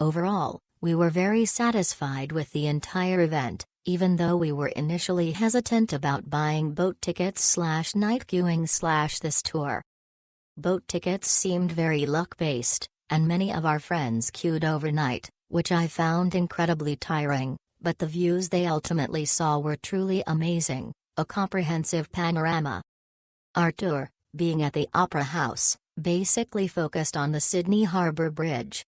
Overall, we were very satisfied with the entire event, even though we were initially hesitant about buying boat tickets/night queuing/this tour. Boat tickets seemed very luck-based, and many of our friends queued overnight, which I found incredibly tiring, but the views they ultimately saw were truly amazing, a comprehensive panorama. Our tour, being at the Opera House, basically focused on the Sydney Harbour Bridge.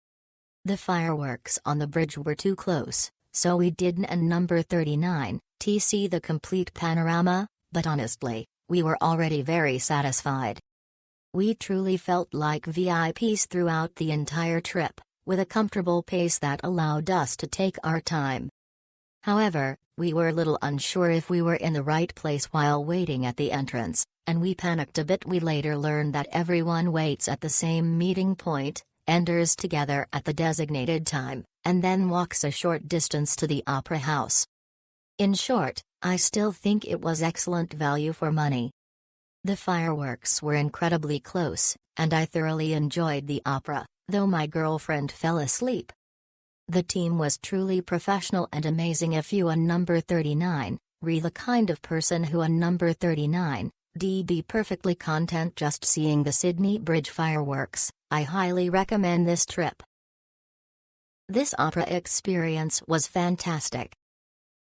The fireworks on the bridge were too close, so we didn't and number 39 see the complete panorama, but honestly, we were already very satisfied. We truly felt like VIPs throughout the entire trip, with a comfortable pace that allowed us to take our time. However, we were a little unsure if we were in the right place while waiting at the entrance, and we panicked a bit. We later learned that everyone waits at the same meeting point, enters together at the designated time, and then walks a short distance to the Opera House. In short, I still think it was excellent value for money. The fireworks were incredibly close, and I thoroughly enjoyed the opera, though my girlfriend fell asleep. The team was truly professional and amazing. If you are number 39, the kind of person who are number 39, be perfectly content just seeing the Sydney Bridge fireworks, I highly recommend this trip. This opera experience was fantastic.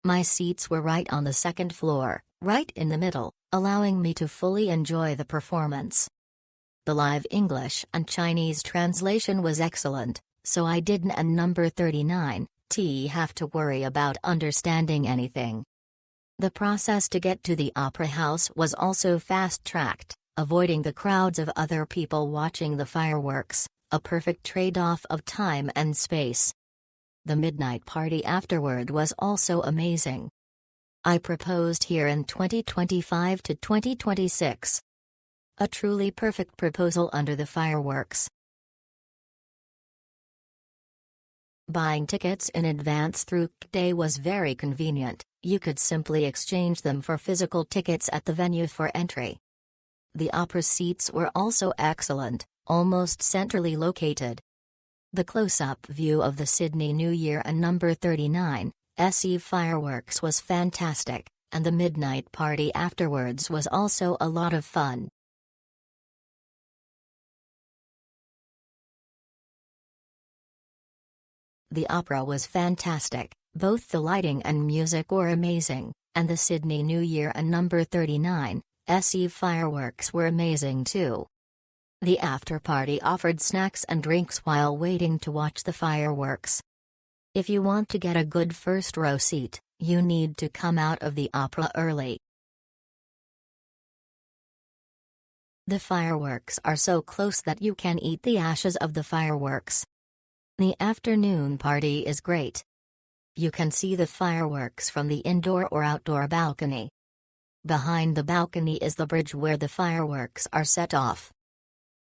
My seats were right on the second floor, right in the middle, allowing me to fully enjoy the performance. The live English and Chinese translation was excellent, so I didn't and number 39 have to worry about understanding anything. The process to get to the Opera House was also fast-tracked, avoiding the crowds of other people watching the fireworks, a perfect trade-off of time and space. The midnight party afterward was also amazing. I proposed here in 2025 to 2026. A truly perfect proposal under the fireworks. Buying tickets in advance through Day was very convenient. You could simply exchange them for physical tickets at the venue for entry. The opera seats were also excellent, almost centrally located. The close-up view of the Sydney New Year and number 39 Eve fireworks was fantastic, and the midnight party afterwards was also a lot of fun. The opera was fantastic, both the lighting and music were amazing, and the Sydney New Year and number 39 Eve fireworks were amazing too. The after-party offered snacks and drinks while waiting to watch the fireworks. If you want to get a good first-row seat, you need to come out of the opera early. The fireworks are so close that you can eat the ashes of the fireworks. The afternoon party is great. You can see the fireworks from the indoor or outdoor balcony. Behind the balcony is the bridge where the fireworks are set off.